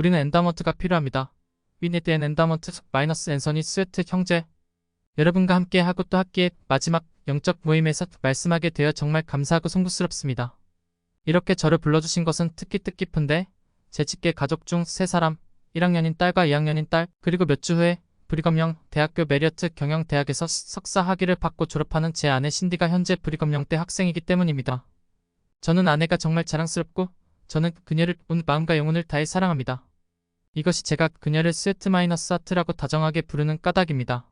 우리는 엔다먼트가 필요합니다. We need an endowment 마이너스 앤서니 스웨트 형제. 여러분과 함께 하고 또 학기의 마지막 영적 모임에서 말씀하게 되어 정말 감사하고 송구스럽습니다. 이렇게 저를 불러주신 것은 특히 뜻깊은데 제 직계 가족 중 3사람, 1학년인 딸과 2학년인 딸, 그리고 몇 주 후에 브리검영 대학교 메리어트 경영대학에서 석사 학위를 받고 졸업하는 제 아내 신디가 현재 브리검영대 학생이기 때문입니다. 저는 아내가 정말 자랑스럽고 저는 그녀를 온 마음과 영혼을 다해 사랑합니다. 이것이 제가 그녀를 스웨트-아트라고 다정하게 부르는 까닭입니다.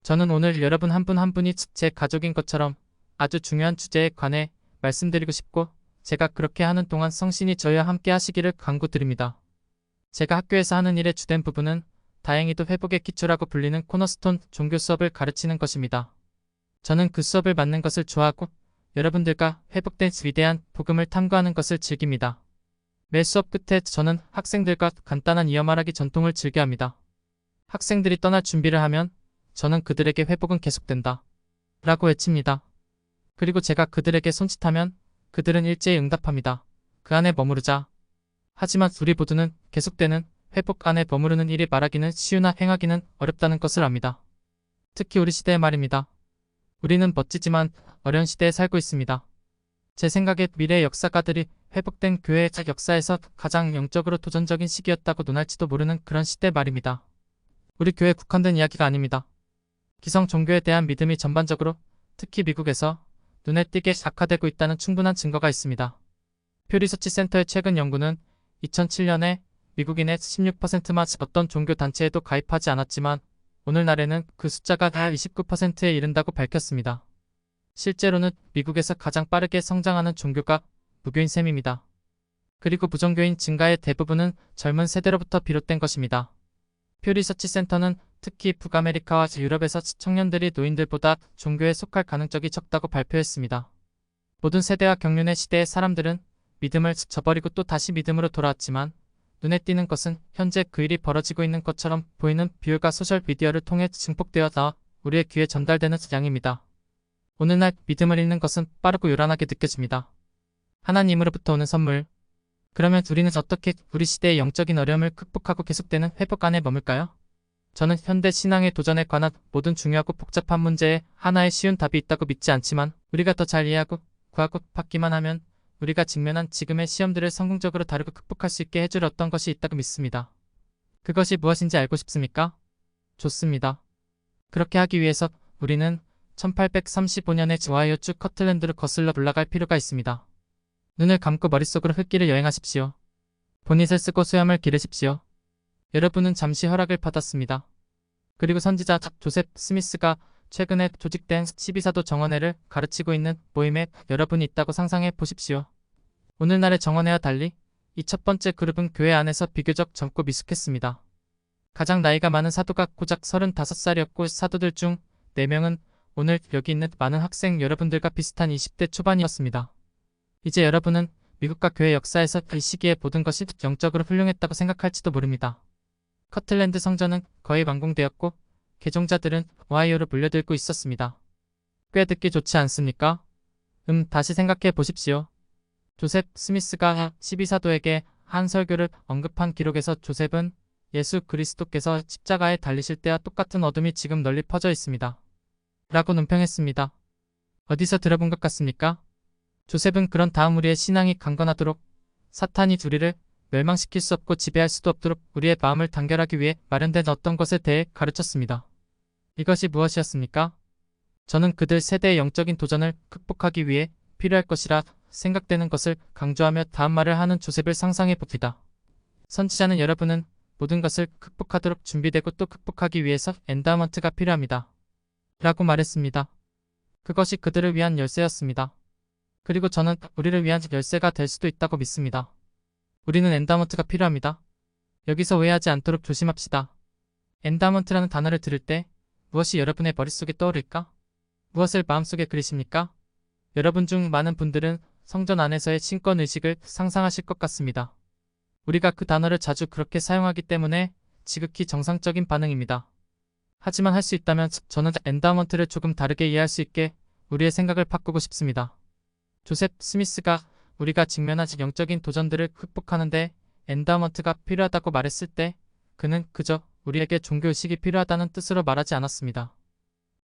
저는 오늘 여러분 한 분 한 분이 제 가족인 것처럼 아주 중요한 주제에 관해 말씀드리고 싶고 제가 그렇게 하는 동안 성신이 저희와 함께 하시기를 간구드립니다. 제가 학교에서 하는 일의 주된 부분은 다행히도 회복의 기초라고 불리는 코너스톤 종교 수업을 가르치는 것입니다. 저는 그 수업을 맡는 것을 좋아하고 여러분들과 회복된 위대한 복음을 탐구하는 것을 즐깁니다. 매 수업 끝에 저는 학생들과 간단한 이어 말하기 전통을 즐겨합니다. 학생들이 떠날 준비를 하면 저는 그들에게 회복은 계속된다 라고 외칩니다. 그리고 제가 그들에게 손짓하면 그들은 일제히 응답합니다. 그 안에 머무르자. 하지만 우리 모두는 계속되는 회복 안에 머무르는 일이 말하기는 쉬우나 행하기는 어렵다는 것을 압니다. 특히 우리 시대에 말입니다. 우리는 멋지지만 어려운 시대에 살고 있습니다. 제 생각에 미래의 역사가들이 회복된 교회의 역사에서 가장 영적으로 도전적인 시기였다고 논할지도 모르는 그런 시대 말입니다. 우리 교회에 국한된 이야기가 아닙니다. 기성 종교에 대한 믿음이 전반적으로, 특히 미국에서 눈에 띄게 악화되고 있다는 충분한 증거가 있습니다. 퓨 리서치 센터의 최근 연구는 2007년에 미국인의 16%만 어떤 종교 단체에도 가입하지 않았지만 오늘날에는 그 숫자가 다 29%에 이른다고 밝혔습니다. 실제로는 미국에서 가장 빠르게 성장하는 종교가 무교인 셈입니다. 그리고 부정교인 증가의 대부분은 젊은 세대로부터 비롯된 것입니다. 퓨 리서치 센터는 특히 북아메리카와 유럽에서 청년들이 노인들보다 종교에 속할 가능성이 적다고 발표했습니다. 모든 세대와 경륜의 시대의 사람들은 믿음을 저버리고 또 다시 믿음으로 돌아왔지만 눈에 띄는 것은 현재 그 일이 벌어지고 있는 것처럼 보이는 비율과 소셜미디어를 통해 증폭되어 나와 우리의 귀에 전달되는 양입니다. 오늘날 믿음을 잃는 것은 빠르고 요란하게 느껴집니다. 하나님으로부터 오는 선물. 그러면 우리는 어떻게 우리 시대의 영적인 어려움을 극복하고 계속되는 회복 안에 머물까요? 저는 현대 신앙의 도전에 관한 모든 중요하고 복잡한 문제에 하나의 쉬운 답이 있다고 믿지 않지만 우리가 더 잘 이해하고 구하고 받기만 하면 우리가 직면한 지금의 시험들을 성공적으로 다루고 극복할 수 있게 해줄 어떤 것이 있다고 믿습니다. 그것이 무엇인지 알고 싶습니까? 좋습니다. 그렇게 하기 위해서 우리는 1835년에 오하이오 주 커틀랜드로 거슬러 올라갈 필요가 있습니다. 눈을 감고 머릿속으로 흙길을 여행하십시오. 보닛을 쓰고 수염을 기르십시오. 여러분은 잠시 허락을 받았습니다. 그리고 선지자 조셉 스미스가 최근에 조직된 12사도 정원회를 가르치고 있는 모임에 여러분이 있다고 상상해 보십시오. 오늘날의 정원회와 달리 이 첫 번째 그룹은 교회 안에서 비교적 젊고 미숙했습니다. 가장 나이가 많은 사도가 고작 35살이었고 사도들 중 4명은 오늘 여기 있는 많은 학생 여러분들과 비슷한 20대 초반이었습니다. 이제 여러분은 미국과 교회 역사에서 이 시기에 모든 것이 영적으로 훌륭했다고 생각할지도 모릅니다. 커틀랜드 성전은 거의 완공되었고 개종자들은 오하이오로 몰려들고 있었습니다. 꽤 듣기 좋지 않습니까? 다시 생각해 보십시오. 조셉 스미스가 12사도에게 한 설교를 언급한 기록에서 조셉은 예수 그리스도께서 십자가에 달리실 때와 똑같은 어둠이 지금 널리 퍼져 있습니다. 라고 논평했습니다. 어디서 들어본 것 같습니까? 조셉은 그런 다음 우리의 신앙이 강건하도록 사탄이 우리를 멸망시킬 수 없고 지배할 수도 없도록 우리의 마음을 단결하기 위해 마련된 어떤 것에 대해 가르쳤습니다. 이것이 무엇이었습니까? 저는 그들 세대의 영적인 도전을 극복하기 위해 필요할 것이라 생각되는 것을 강조하며 다음 말을 하는 조셉을 상상해 봅니다. 선지자는 여러분은 모든 것을 극복하도록 준비되고 또 극복하기 위해서 엔다먼트가 필요합니다. 라고 말했습니다. 그것이 그들을 위한 열쇠였습니다. 그리고 저는 우리를 위한 열쇠가 될 수도 있다고 믿습니다. 우리는 엔다먼트가 필요합니다. 여기서 오해하지 않도록 조심합시다. 엔다먼트라는 단어를 들을 때 무엇이 여러분의 머릿속에 떠오를까? 무엇을 마음속에 그리십니까? 여러분 중 많은 분들은 성전 안에서의 신권의식을 상상하실 것 같습니다. 우리가 그 단어를 자주 그렇게 사용하기 때문에 지극히 정상적인 반응입니다. 하지만 할 수 있다면 저는 엔다먼트를 조금 다르게 이해할 수 있게 우리의 생각을 바꾸고 싶습니다. 조셉 스미스가 우리가 직면한 영적인 도전들을 극복하는데 엔다우먼트가 필요하다고 말했을 때 그는 그저 우리에게 종교의식이 필요하다는 뜻으로 말하지 않았습니다.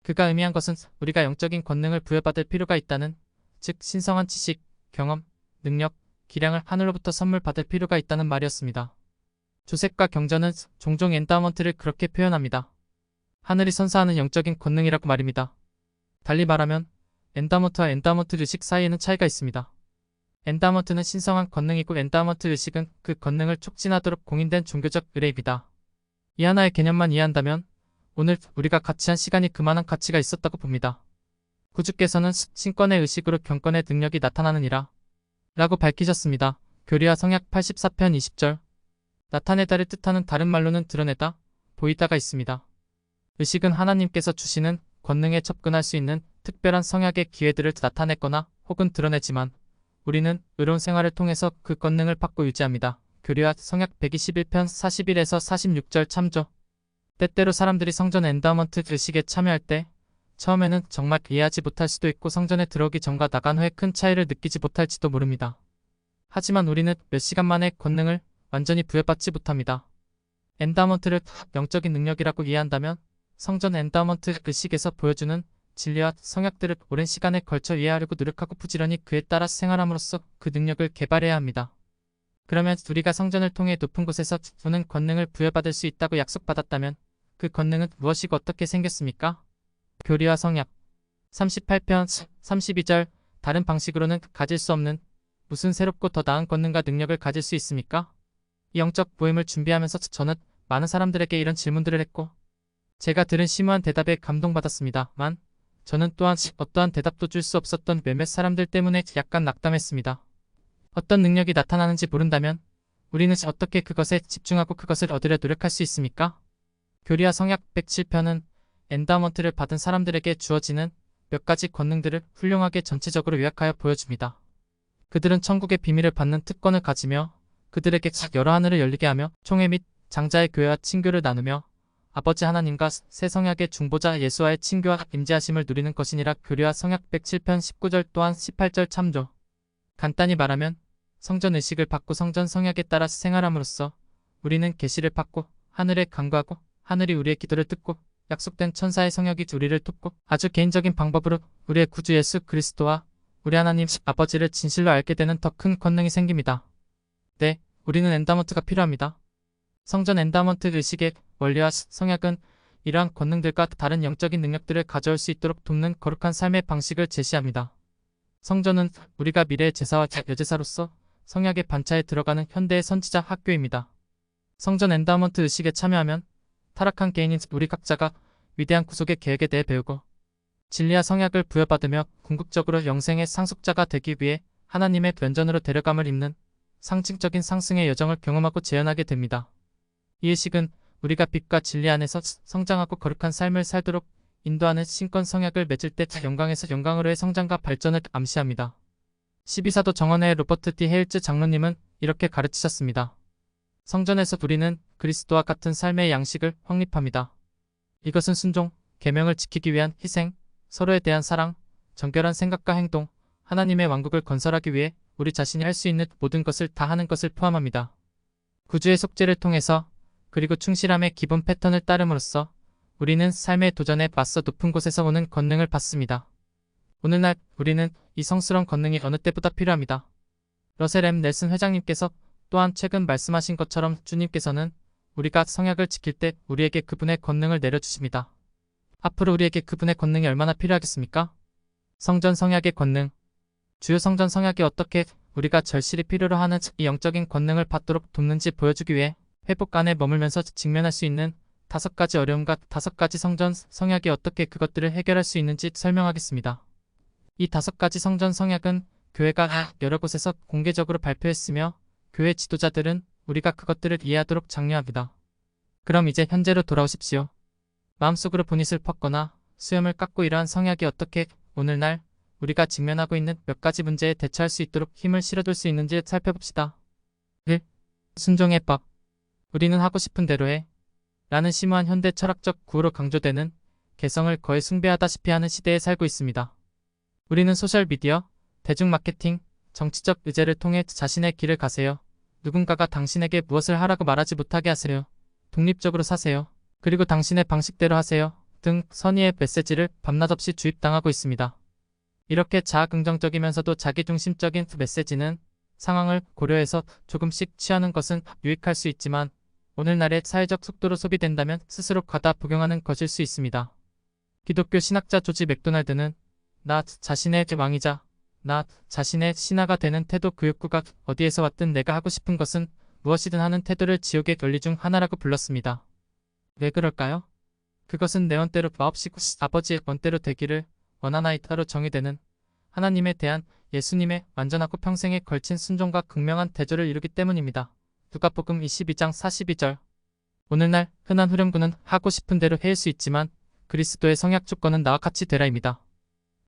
그가 의미한 것은 우리가 영적인 권능을 부여받을 필요가 있다는, 즉 신성한 지식, 경험, 능력, 기량을 하늘로부터 선물 받을 필요가 있다는 말이었습니다. 조셉과 경전은 종종 엔다우먼트를 그렇게 표현합니다. 하늘이 선사하는 영적인 권능이라고 말입니다. 달리 말하면 엔다우먼트와 엔다우먼트 의식 사이에는 차이가 있습니다. 엔다우먼트는 신성한 권능이고 엔다우먼트 의식은 그 권능을 촉진하도록 공인된 종교적 의뢰입니다. 이 하나의 개념만 이해한다면 오늘 우리가 같이 한 시간이 그만한 가치가 있었다고 봅니다. 구주께서는 신권의 의식으로 경건의 능력이 나타나느니라 라고 밝히셨습니다. 교리와 성약 84편 20절. 나타내다를 뜻하는 다른 말로는 드러내다, 보이다가 있습니다. 의식은 하나님께서 주시는 권능에 접근할 수 있는 특별한 성약의 기회들을 나타내거나 혹은 드러내지만 우리는 의로운 생활을 통해서 그 권능을 받고 유지합니다. 교리와 성약 121편 41에서 46절 참조. 때때로 사람들이 성전 엔다우먼트 의식에 참여할 때 처음에는 정말 이해하지 못할 수도 있고 성전에 들어오기 전과 나간 후에 큰 차이를 느끼지 못할지도 모릅니다. 하지만 우리는 몇 시간 만에 권능을 완전히 부여받지 못합니다. 엔다우먼트를 영적인 능력이라고 이해한다면 성전 엔다우먼트 의식에서 보여주는 진리와 성약들을 오랜 시간에 걸쳐 이해하려고 노력하고 부지런히 그에 따라 생활함으로써 그 능력을 개발해야 합니다. 그러면 우리가 성전을 통해 높은 곳에서 주는 권능을 부여받을 수 있다고 약속받았다면 그 권능은 무엇이고 어떻게 생겼습니까? 교리와 성약 38편 32절. 다른 방식으로는 가질 수 없는 무슨 새롭고 더 나은 권능과 능력을 가질 수 있습니까? 이 영적 모임을 준비하면서 저는 많은 사람들에게 이런 질문들을 했고 제가 들은 심오한 대답에 감동받았습니다만 저는 또한 어떠한 대답도 줄 수 없었던 몇몇 사람들 때문에 약간 낙담했습니다. 어떤 능력이 나타나는지 모른다면 우리는 어떻게 그것에 집중하고 그것을 얻으려 노력할 수 있습니까? 교리와 성약 107편은 엔다우먼트를 받은 사람들에게 주어지는 몇 가지 권능들을 훌륭하게 전체적으로 요약하여 보여줍니다. 그들은 천국의 비밀을 받는 특권을 가지며 그들에게 여러 하늘을 열리게 하며 총회 및 장자의 교회와 친교를 나누며 아버지 하나님과 새 성약의 중보자 예수와의 친교와 임재하심을 누리는 것이니라. 교리와 성약 107편 19절 또한 18절 참조. 간단히 말하면 성전 의식을 받고 성전 성약에 따라 생활함으로써 우리는 계시를 받고 하늘에 간구하고 하늘이 우리의 기도를 듣고 약속된 천사의 성역이 우리를 돕고 아주 개인적인 방법으로 우리의 구주 예수 그리스도와 우리 하나님 아버지를 진실로 알게 되는 더 큰 권능이 생깁니다. 네, 우리는 엔다우먼트가 필요합니다. 성전 엔다우먼트 의식의 원리와 성약은 이러한 권능들과 다른 영적인 능력들을 가져올 수 있도록 돕는 거룩한 삶의 방식을 제시합니다. 성전은 우리가 미래의 제사와 여제사로서 성약의 반차에 들어가는 현대의 선지자 학교입니다. 성전 엔다우먼트 의식에 참여하면 타락한 개인인 우리 각자가 위대한 구속의 계획에 대해 배우고 진리와 성약을 부여받으며 궁극적으로 영생의 상속자가 되기 위해 하나님의 면전으로 데려감을 입는 상징적인 상승의 여정을 경험하고 재현하게 됩니다. 이 의식은 우리가 빛과 진리 안에서 성장하고 거룩한 삶을 살도록 인도하는 신권 성약을 맺을 때 영광에서 영광으로의 성장과 발전을 암시합니다. 12사도 정원의 로버트 D. 헤일즈 장로님은 이렇게 가르치셨습니다. 성전에서 우리는 그리스도와 같은 삶의 양식을 확립합니다. 이것은 순종, 계명을 지키기 위한 희생, 서로에 대한 사랑, 정결한 생각과 행동, 하나님의 왕국을 건설하기 위해 우리 자신이 할 수 있는 모든 것을 다 하는 것을 포함합니다. 구주의 속죄를 통해서 그리고 충실함의 기본 패턴을 따름으로써 우리는 삶의 도전에 맞서 높은 곳에서 오는 권능을 받습니다. 오늘날 우리는 이 성스러운 권능이 어느 때보다 필요합니다. 러셀 M. 넬슨 회장님께서 또한 최근 말씀하신 것처럼 주님께서는 우리가 성약을 지킬 때 우리에게 그분의 권능을 내려주십니다. 앞으로 우리에게 그분의 권능이 얼마나 필요하겠습니까? 성전 성약의 권능. 주요 성전 성약이 어떻게 우리가 절실히 필요로 하는 이 영적인 권능을 받도록 돕는지 보여주기 위해 회복 안에 머물면서 직면할 수 있는 5가지 어려움과 5가지 성전 성약이 어떻게 그것들을 해결할 수 있는지 설명하겠습니다. 이 5가지 성전 성약은 교회가 여러 곳에서 공개적으로 발표했으며 교회 지도자들은 우리가 그것들을 이해하도록 장려합니다. 그럼 이제 현재로 돌아오십시오. 마음속으로 본이 슬펐거나 수염을 깎고 이러한 성약이 어떻게 오늘날 우리가 직면하고 있는 몇 가지 문제에 대처할 수 있도록 힘을 실어둘 수 있는지 살펴봅시다. 1. 순종의 법. 우리는 하고 싶은 대로 해. 라는 심오한 현대 철학적 구호로 강조되는 개성을 거의 숭배하다시피 하는 시대에 살고 있습니다. 우리는 소셜미디어, 대중마케팅, 정치적 의제를 통해 자신의 길을 가세요. 누군가가 당신에게 무엇을 하라고 말하지 못하게 하세요. 독립적으로 사세요. 그리고 당신의 방식대로 하세요. 등 선의의 메시지를 밤낮 없이 주입당하고 있습니다. 이렇게 자아긍정적이면서도 자기중심적인 메시지는 상황을 고려해서 조금씩 취하는 것은 유익할 수 있지만 오늘날의 사회적 속도로 소비된다면 스스로 과다 복용하는 것일 수 있습니다. 기독교 신학자 조지 맥도날드는 나 자신의 왕이자 나 자신의 신하가 되는 태도 그 욕구가 어디에서 왔든 내가 하고 싶은 것은 무엇이든 하는 태도를 지옥의 원리 중 하나라고 불렀습니다. 왜 그럴까요? 그것은 내 원대로 마옵시고 아버지의 원대로 되기를 원하나이다로 정의되는 하나님에 대한 예수님의 완전하고 평생에 걸친 순종과 극명한 대조를 이루기 때문입니다. 누가복음 22장 42절. 오늘날 흔한 후렴구는 하고 싶은 대로 해일 수 있지만 그리스도의 성약 조건은 나와 같이 되라입니다.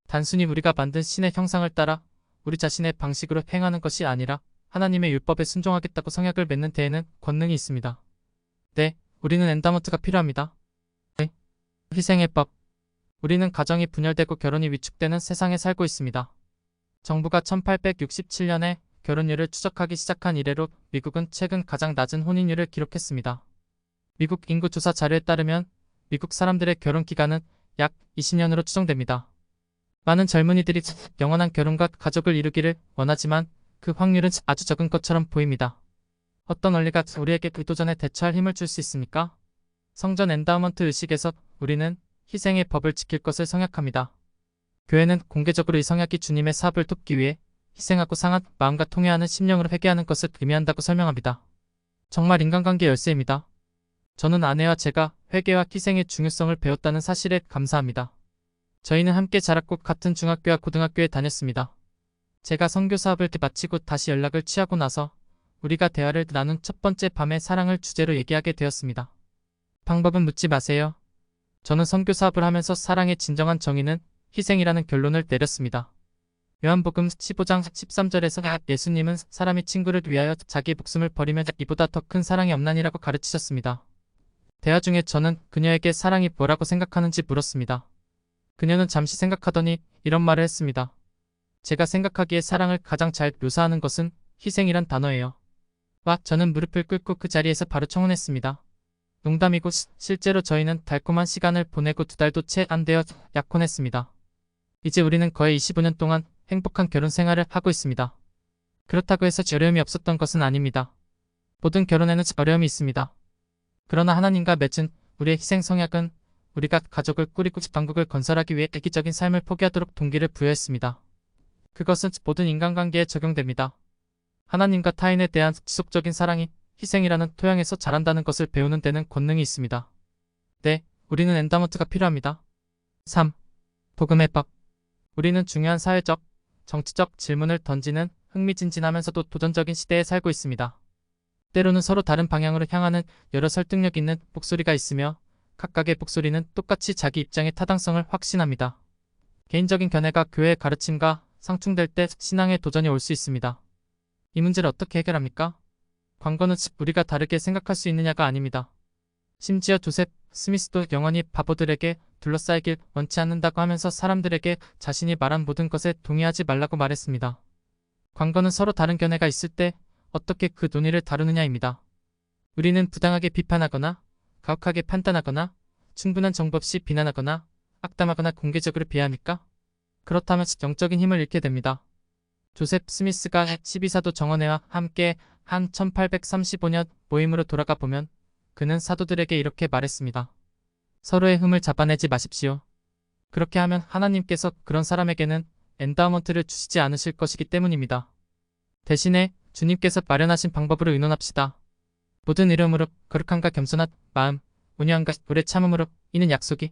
단순히 우리가 만든 신의 형상을 따라 우리 자신의 방식으로 행하는 것이 아니라 하나님의 율법에 순종하겠다고 성약을 맺는 데에는 권능이 있습니다. 네, 우리는 엔다먼트가 필요합니다. 네, 희생의 법. 우리는 가정이 분열되고 결혼이 위축되는 세상에 살고 있습니다. 정부가 1867년에 결혼율을 추적하기 시작한 이래로 미국은 최근 가장 낮은 혼인율을 기록했습니다. 미국 인구조사 자료에 따르면 미국 사람들의 결혼 기간은 약 20년으로 추정됩니다. 많은 젊은이들이 영원한 결혼과 가족을 이루기를 원하지만 그 확률은 아주 적은 것처럼 보입니다. 어떤 원리가 우리에게 의도전에 대처할 힘을 줄 수 있습니까? 성전 엔다우먼트 의식에서 우리는 희생의 법을 지킬 것을 성약합니다. 교회는 공개적으로 이 성약이 주님의 사업을 돕기 위해 희생하고 상한 마음과 통회하는 심령으로 회개하는 것을 의미한다고 설명합니다. 정말 인간관계 열쇠입니다. 저는 아내와 제가 회개와 희생의 중요성을 배웠다는 사실에 감사합니다. 저희는 함께 자랐고 같은 중학교와 고등학교에 다녔습니다. 제가 선교 사업을 마치고 다시 연락을 취하고 나서 우리가 대화를 나눈 첫 번째 밤에 사랑을 주제로 얘기하게 되었습니다. 방법은 묻지 마세요. 저는 선교 사업을 하면서 사랑의 진정한 정의는 희생이라는 결론을 내렸습니다. 요한복음 15장 13절에서 예수님은 사람이 친구를 위하여 자기 목숨을 버리면 이보다 더 큰 사랑이 없나니라고 가르치셨습니다. 대화 중에 저는 그녀에게 사랑이 뭐라고 생각하는지 물었습니다. 그녀는 잠시 생각하더니 이런 말을 했습니다. 제가 생각하기에 사랑을 가장 잘 묘사하는 것은 희생이란 단어예요. 와, 저는 무릎을 꿇고 그 자리에서 바로 청혼했습니다. 농담이고 실제로 저희는 달콤한 시간을 보내고 2달도 채 안 되어 약혼했습니다. 이제 우리는 거의 25년 동안 행복한 결혼 생활을 하고 있습니다. 그렇다고 해서 어려움이 없었던 것은 아닙니다. 모든 결혼에는 어려움이 있습니다. 그러나 하나님과 맺은 우리의 희생 성약은 우리가 가족을 꾸리고 집방국을 건설하기 위해 획기적인 삶을 포기하도록 동기를 부여했습니다. 그것은 모든 인간관계에 적용됩니다. 하나님과 타인에 대한 지속적인 사랑이 희생이라는 토양에서 자란다는 것을 배우는 데는 권능이 있습니다. 네, 우리는 엔다먼트가 필요합니다. 3. 복음의 법. 우리는 중요한 사회적, 정치적 질문을 던지는 흥미진진하면서도 도전적인 시대에 살고 있습니다. 때로는 서로 다른 방향으로 향하는 여러 설득력 있는 목소리가 있으며 각각의 목소리는 똑같이 자기 입장의 타당성을 확신합니다. 개인적인 견해가 교회의 가르침과 상충될 때 신앙의 도전이 올 수 있습니다. 이 문제를 어떻게 해결합니까? 관건은 우리가 다르게 생각할 수 있느냐가 아닙니다. 심지어 조셉 스미스도 영원히 바보들에게 둘러싸이길 원치 않는다고 하면서 사람들에게 자신이 말한 모든 것에 동의하지 말라고 말했습니다. 관건은 서로 다른 견해가 있을 때 어떻게 그 논의를 다루느냐입니다. 우리는 부당하게 비판하거나 가혹하게 판단하거나 충분한 정보 없이 비난하거나 악담하거나 공개적으로 비하합니까? 그렇다면 영적인 힘을 잃게 됩니다. 조셉 스미스가 12사도 정원회와 함께 한 1835년 모임으로 돌아가 보면 그는 사도들에게 이렇게 말했습니다. 서로의 흠을 잡아내지 마십시오. 그렇게 하면 하나님께서 그런 사람에게는 엔다우먼트를 주시지 않으실 것이기 때문입니다. 대신에 주님께서 마련하신 방법으로 의논합시다. 모든 이름으로 거룩함과 겸손한 마음, 온유함과 오래 참음으로 이는 약속이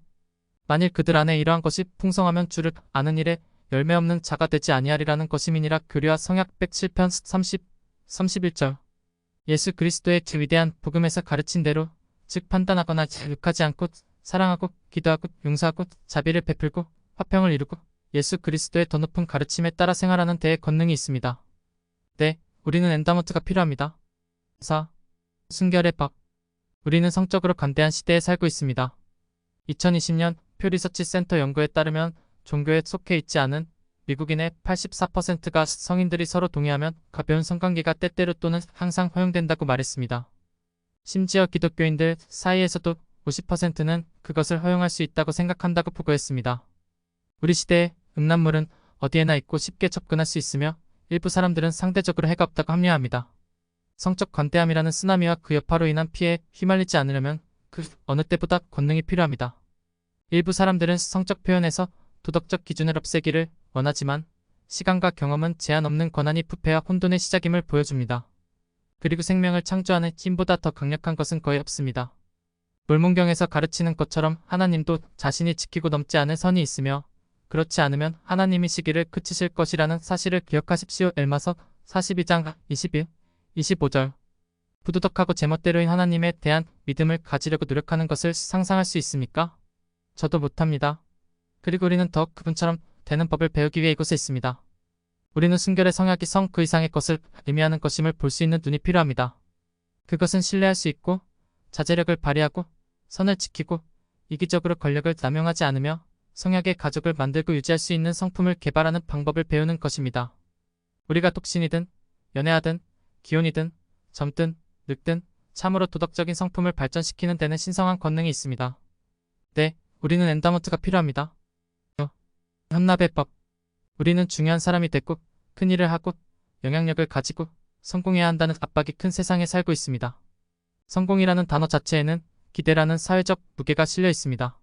만일 그들 안에 이러한 것이 풍성하면 주를 아는 일에 열매 없는 자가 되지 아니하리라는 것임이니라. 교리와 성약 107편 31절. 예수 그리스도의 위대한 복음에서 가르친 대로 즉 판단하거나 욕하지 않고 사랑하고 기도하고 용서하고 자비를 베풀고 화평을 이루고 예수 그리스도의 더 높은 가르침에 따라 생활하는 데에 권능이 있습니다. 네, 우리는 엔다먼트가 필요합니다. 4. 순결의 법. 우리는 성적으로 관대한 시대에 살고 있습니다. 2020년 표 리서치 센터 연구에 따르면 종교에 속해 있지 않은 미국인의 84%가 성인들이 서로 동의하면 가벼운 성관계가 때때로 또는 항상 허용된다고 말했습니다. 심지어 기독교인들 사이에서도 50%는 그것을 허용할 수 있다고 생각한다고 보고했습니다. 우리 시대의 음란물은 어디에나 있고 쉽게 접근할 수 있으며 일부 사람들은 상대적으로 해가 없다고 합리화합니다. 성적 관대함이라는 쓰나미와 그 여파로 인한 피해에 휘말리지 않으려면 그 어느 때보다 권능이 필요합니다. 일부 사람들은 성적 표현에서 도덕적 기준을 없애기를 원하지만 시간과 경험은 제한 없는 권한이 부패와 혼돈의 시작임을 보여줍니다. 그리고 생명을 창조하는 힘보다 더 강력한 것은 거의 없습니다. 몰몬경에서 가르치는 것처럼 하나님도 자신이 지키고 넘지 않을 선이 있으며 그렇지 않으면 하나님이 시기를 그치실 것이라는 사실을 기억하십시오. 엘마서 42장 21, 25절. 부도덕하고 제멋대로인 하나님에 대한 믿음을 가지려고 노력하는 것을 상상할 수 있습니까? 저도 못합니다. 그리고 우리는 더 그분처럼 되는 법을 배우기 위해 이곳에 있습니다. 우리는 순결의 성약이 성 그 이상의 것을 의미하는 것임을 볼 수 있는 눈이 필요합니다. 그것은 신뢰할 수 있고 자제력을 발휘하고 선을 지키고 이기적으로 권력을 남용하지 않으며 성약의 가족을 만들고 유지할 수 있는 성품을 개발하는 방법을 배우는 것입니다. 우리가 독신이든 연애하든 기혼이든 젊든 늙든 참으로 도덕적인 성품을 발전시키는 데는 신성한 권능이 있습니다. 네, 우리는 엔다먼트가 필요합니다. 현납의 법. 우리는 중요한 사람이 됐고 큰 일을 하고 영향력을 가지고 성공해야 한다는 압박이 큰 세상에 살고 있습니다. 성공이라는 단어 자체에는 기대라는 사회적 무게가 실려 있습니다.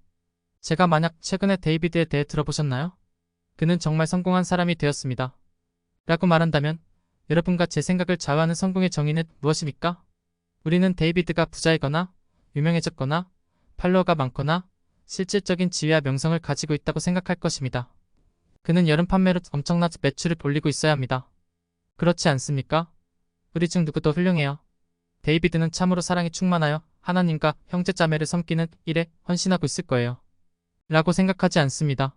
제가 만약 최근에 데이비드에 대해 들어보셨나요? 그는 정말 성공한 사람이 되었습니다. 라고 말한다면 여러분과 제 생각을 좌우하는 성공의 정의는 무엇입니까? 우리는 데이비드가 부자이거나 유명해졌거나 팔로워가 많거나 실질적인 지위와 명성을 가지고 있다고 생각할 것입니다. 그는 여름 판매로 엄청난 매출을 올리고 있어야 합니다. 그렇지 않습니까? 우리 중 누구도 훌륭해요. 데이비드는 참으로 사랑이 충만하여 하나님과 형제자매를 섬기는 일에 헌신하고 있을 거예요. 라고 생각하지 않습니다.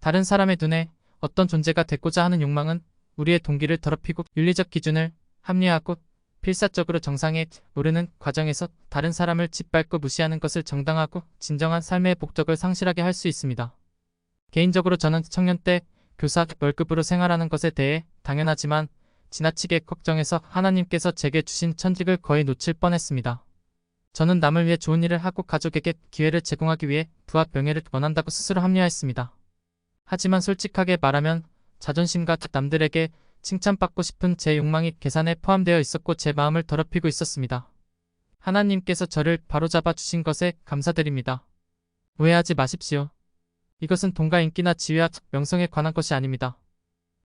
다른 사람의 눈에 어떤 존재가 되고자 하는 욕망은 우리의 동기를 더럽히고 윤리적 기준을 합리화하고 필사적으로 정상에 오르는 과정에서 다른 사람을 짓밟고 무시하는 것을 정당화하고 진정한 삶의 목적을 상실하게 할 수 있습니다. 개인적으로 저는 청년 때 교사 월급으로 생활하는 것에 대해 당연하지만 지나치게 걱정해서 하나님께서 제게 주신 천직을 거의 놓칠 뻔했습니다. 저는 남을 위해 좋은 일을 하고 가족에게 기회를 제공하기 위해 부와 명예를 원한다고 스스로 합리화했습니다. 하지만 솔직하게 말하면 자존심과 남들에게 칭찬받고 싶은 제 욕망이 계산에 포함되어 있었고 제 마음을 더럽히고 있었습니다. 하나님께서 저를 바로잡아 주신 것에 감사드립니다. 오해하지 마십시오. 이것은 돈과 인기나 지위와 명성에 관한 것이 아닙니다.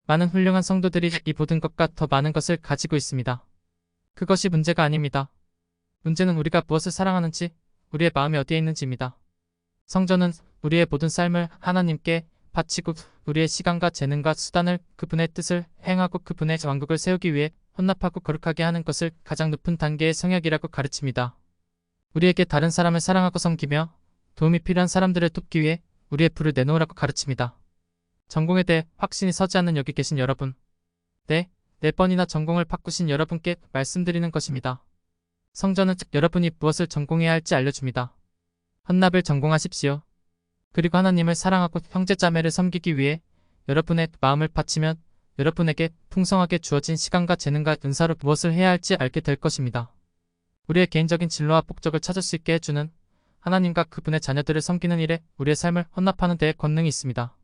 많은 훌륭한 성도들이 이 모든 것과 더 많은 것을 가지고 있습니다. 그것이 문제가 아닙니다. 문제는 우리가 무엇을 사랑하는지, 우리의 마음이 어디에 있는지입니다. 성전은 우리의 모든 삶을 하나님께 바치고 우리의 시간과 재능과 수단을 그분의 뜻을 행하고 그분의 왕국을 세우기 위해 혼납하고 거룩하게 하는 것을 가장 높은 단계의 성역이라고 가르칩니다. 우리에게 다른 사람을 사랑하고 섬기며 도움이 필요한 사람들을 돕기 위해 우리의 불을 내놓으라고 가르칩니다. 전공에 대해 확신이 서지 않는 여기 계신 여러분. 네 번이나 전공을 바꾸신 여러분께 말씀드리는 것입니다. 성전은 여러분이 무엇을 전공해야 할지 알려줍니다. 헌납을 전공하십시오. 그리고 하나님을 사랑하고 형제자매를 섬기기 위해 여러분의 마음을 바치면 여러분에게 풍성하게 주어진 시간과 재능과 은사로 무엇을 해야 할지 알게 될 것입니다. 우리의 개인적인 진로와 목적을 찾을 수 있게 해주는 하나님과 그분의 자녀들을 섬기는 일에 우리의 삶을 헌납하는 데에 권능이 있습니다.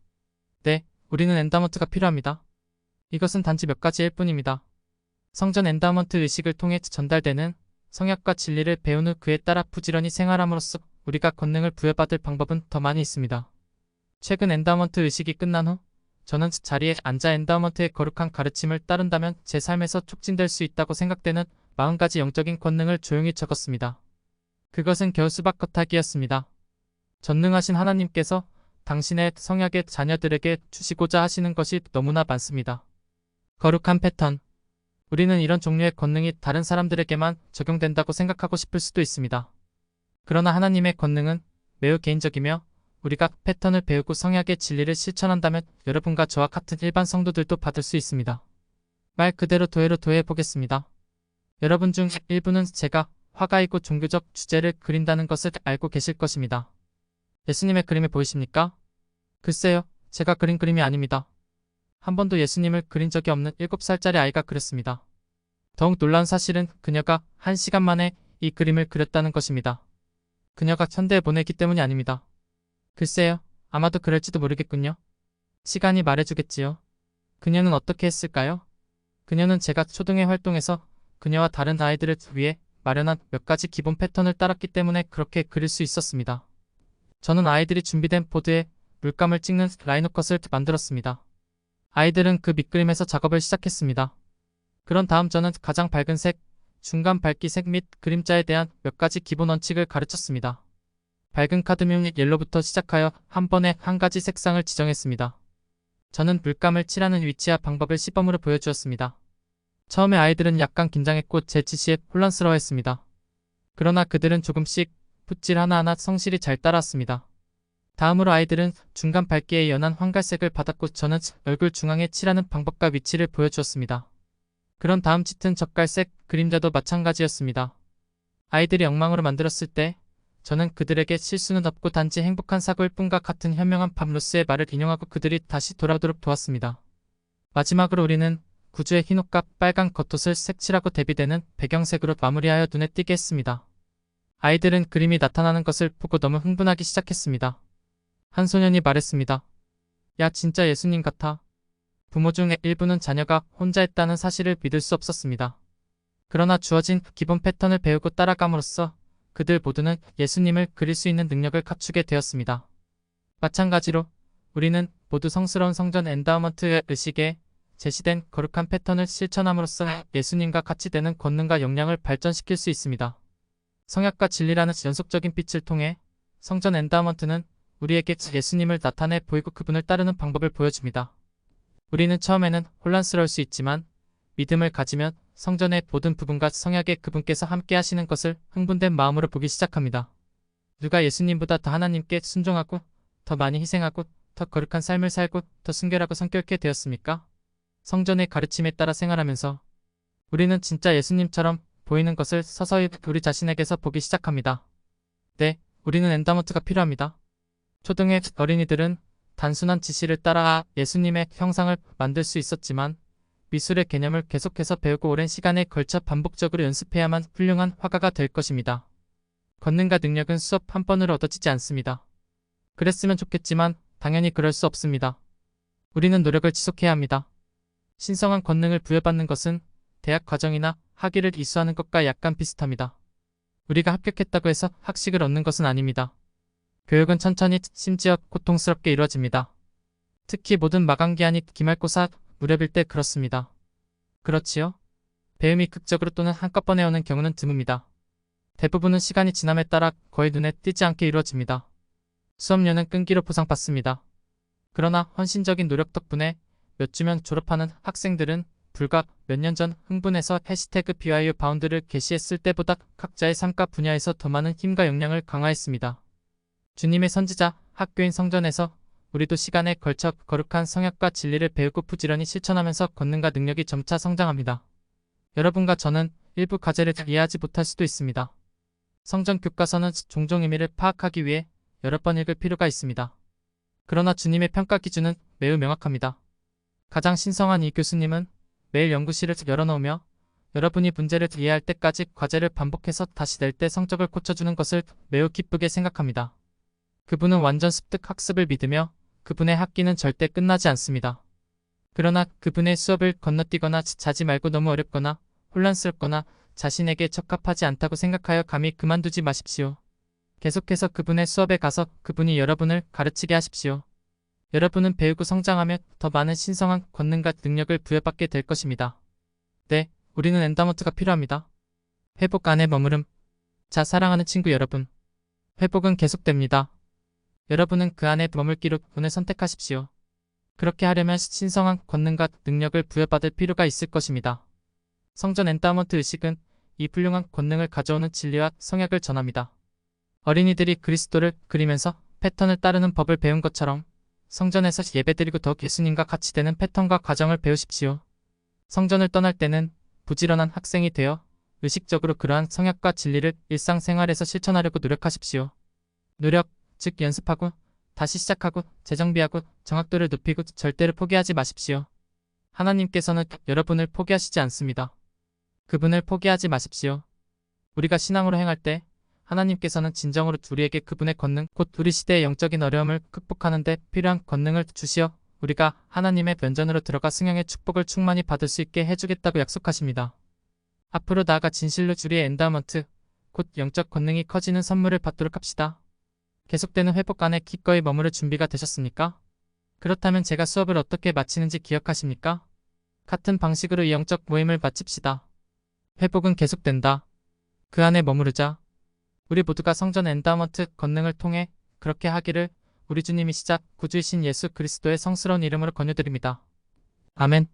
네, 우리는 엔다먼트가 필요합니다. 이것은 단지 몇 가지일 뿐입니다. 성전 엔다먼트 의식을 통해 전달되는 성약과 진리를 배운 후 그에 따라 부지런히 생활함으로써 우리가 권능을 부여받을 방법은 더 많이 있습니다. 최근 엔다먼트 의식이 끝난 후 저는 자리에 앉아 엔다먼트의 거룩한 가르침을 따른다면 제 삶에서 촉진될 수 있다고 생각되는 40가지 영적인 권능을 조용히 적었습니다. 그것은 겨우 수박 겉핥기였습니다. 전능하신 하나님께서 당신의 성약의 자녀들에게 주시고자 하시는 것이 너무나 많습니다. 거룩한 패턴. 우리는 이런 종류의 권능이 다른 사람들에게만 적용된다고 생각하고 싶을 수도 있습니다. 그러나 하나님의 권능은 매우 개인적이며 우리가 패턴을 배우고 성약의 진리를 실천한다면 여러분과 저와 같은 일반 성도들도 받을 수 있습니다. 말 그대로 도해로 도해해 보겠습니다. 여러분 중 일부는 제가 화가이고 종교적 주제를 그린다는 것을 알고 계실 것입니다. 예수님의 그림이 보이십니까? 글쎄요, 제가 그린 그림이 아닙니다. 한 번도 예수님을 그린 적이 없는 7살짜리 아이가 그렸습니다. 더욱 놀라운 사실은 그녀가 1시간 만에 이 그림을 그렸다는 것입니다. 그녀가 현대에 보내기 때문이 아닙니다. 글쎄요, 아마도 그럴지도 모르겠군요. 시간이 말해주겠지요. 그녀는 어떻게 했을까요? 그녀는 제가 초등에 활동해서 그녀와 다른 아이들을 위해 마련한 몇 가지 기본 패턴을 따랐기 때문에 그렇게 그릴 수 있었습니다. 저는 아이들이 준비된 보드에 물감을 찍는 라이너 컷을 만들었습니다. 아이들은 그 밑그림에서 작업을 시작했습니다. 그런 다음 저는 가장 밝은 색, 중간 밝기색 및 그림자에 대한 몇 가지 기본 원칙을 가르쳤습니다. 밝은 카드뮴 옐로부터 시작하여 한 번에 한 가지 색상을 지정했습니다. 저는 물감을 칠하는 위치와 방법을 시범으로 보여주었습니다. 처음에 아이들은 약간 긴장했고 제 지시에 혼란스러워했습니다. 그러나 그들은 조금씩 붓질 하나하나 성실히 잘 따라왔습니다. 다음으로 아이들은 중간 밝기의 연한 황갈색을 받았고 저는 얼굴 중앙에 칠하는 방법과 위치를 보여주었습니다. 그런 다음 짙은 젓갈색 그림자도 마찬가지였습니다. 아이들이 엉망으로 만들었을 때 저는 그들에게 실수는 없고 단지 행복한 사고일 뿐과 같은 현명한 밤로스의 말을 인용하고 그들이 다시 돌아오도록 도왔습니다. 마지막으로 우리는 구두의 흰옷과 빨간 겉옷을 색칠하고 대비되는 배경색으로 마무리하여 눈에 띄게 했습니다. 아이들은 그림이 나타나는 것을 보고 너무 흥분하기 시작했습니다. 한 소년이 말했습니다. 야, 진짜 예수님 같아. 부모 중 일부는 자녀가 혼자 했다는 사실을 믿을 수 없었습니다. 그러나 주어진 기본 패턴을 배우고 따라감으로써 그들 모두는 예수님을 그릴 수 있는 능력을 갖추게 되었습니다. 마찬가지로 우리는 모두 성스러운 성전 엔다우먼트의 의식에 제시된 거룩한 패턴을 실천함으로써 예수님과 같이 되는 권능과 역량을 발전시킬 수 있습니다. 성약과 진리라는 연속적인 빛을 통해 성전 엔다우먼트는 우리에게 예수님을 나타내 보이고 그분을 따르는 방법을 보여줍니다. 우리는 처음에는 혼란스러울 수 있지만 믿음을 가지면 성전의 모든 부분과 성약의 그분께서 함께 하시는 것을 흥분된 마음으로 보기 시작합니다. 누가 예수님보다 더 하나님께 순종하고 더 많이 희생하고 더 거룩한 삶을 살고 더 순결하고 성격있게 되었습니까? 성전의 가르침에 따라 생활하면서 우리는 진짜 예수님처럼 보이는 것을 서서히 우리 자신에게서 보기 시작합니다. 네, 우리는 엔다먼트가 필요합니다. 초등의 어린이들은 단순한 지시를 따라 예수님의 형상을 만들 수 있었지만 미술의 개념을 계속해서 배우고 오랜 시간에 걸쳐 반복적으로 연습해야만 훌륭한 화가가 될 것입니다. 권능과 능력은 수업 한 번으로 얻어지지 않습니다. 그랬으면 좋겠지만 당연히 그럴 수 없습니다. 우리는 노력을 지속해야 합니다. 신성한 권능을 부여받는 것은 대학 과정이나 학위를 이수하는 것과 약간 비슷합니다. 우리가 합격했다고 해서 학식을 얻는 것은 아닙니다. 교육은 천천히 심지어 고통스럽게 이루어집니다. 특히 모든 마감기한이 기말고사 무렵일 때 그렇습니다. 그렇지요? 배움이 극적으로 또는 한꺼번에 오는 경우는 드뭅니다. 대부분은 시간이 지남에 따라 거의 눈에 띄지 않게 이루어집니다. 수업료는 끈기로 보상받습니다. 그러나 헌신적인 노력 덕분에 몇 주면 졸업하는 학생들은 불과 몇 년 전 흥분해서 해시태그 BYU 바운드를 게시했을 때보다 각자의 삶과 분야에서 더 많은 힘과 역량을 강화했습니다. 주님의 선지자, 학교인 성전에서 우리도 시간에 걸쳐 거룩한 성약과 진리를 배우고 부지런히 실천하면서 권능과 능력이 점차 성장합니다. 여러분과 저는 일부 과제를 이해하지 못할 수도 있습니다. 성전 교과서는 종종 의미를 파악하기 위해 여러 번 읽을 필요가 있습니다. 그러나 주님의 평가 기준은 매우 명확합니다. 가장 신성한 이 교수님은 매일 연구실을 열어놓으며 여러분이 문제를 이해할 때까지 과제를 반복해서 다시 낼 때 성적을 고쳐주는 것을 매우 기쁘게 생각합니다. 그분은 완전 습득 학습을 믿으며 그분의 학기는 절대 끝나지 않습니다. 그러나 그분의 수업을 건너뛰거나 자지 말고 너무 어렵거나 혼란스럽거나 자신에게 적합하지 않다고 생각하여 감히 그만두지 마십시오. 계속해서 그분의 수업에 가서 그분이 여러분을 가르치게 하십시오. 여러분은 배우고 성장하며 더 많은 신성한 권능과 능력을 부여받게 될 것입니다. 네, 우리는 엔다먼트가 필요합니다. 회복 안에 머무름. 자, 사랑하는 친구 여러분. 회복은 계속됩니다. 여러분은 그 안에 머물기로 오늘 선택하십시오. 그렇게 하려면 신성한 권능과 능력을 부여받을 필요가 있을 것입니다. 성전 엔다먼트 의식은 이 훌륭한 권능을 가져오는 진리와 성약을 전합니다. 어린이들이 그리스도를 그리면서 패턴을 따르는 법을 배운 것처럼 성전에서 예배드리고 더욱 예수님과 같이 되는 패턴과 과정을 배우십시오. 성전을 떠날 때는 부지런한 학생이 되어 의식적으로 그러한 성약과 진리를 일상생활에서 실천하려고 노력하십시오. 노력, 즉 연습하고 다시 시작하고 재정비하고 정확도를 높이고 절대로 포기하지 마십시오. 하나님께서는 여러분을 포기하시지 않습니다. 그분을 포기하지 마십시오. 우리가 신앙으로 행할 때 하나님께서는 진정으로 우리에게 그분의 권능, 곧 우리 시대의 영적인 어려움을 극복하는 데 필요한 권능을 주시어 우리가 하나님의 면전으로 들어가 승형의 축복을 충만히 받을 수 있게 해주겠다고 약속하십니다. 앞으로 나아가 진실로 우리의 엔다먼트, 곧 영적 권능이 커지는 선물을 받도록 합시다. 계속되는 회복 안에 기꺼이 머무를 준비가 되셨습니까? 그렇다면 제가 수업을 어떻게 마치는지 기억하십니까? 같은 방식으로 이 영적 모임을 마칩시다. 회복은 계속된다. 그 안에 머무르자. 우리 모두가 성전 엔다먼트 권능을 통해 그렇게 하기를 우리 주님이시자 구주이신 예수 그리스도의 성스러운 이름으로 권유드립니다. 아멘.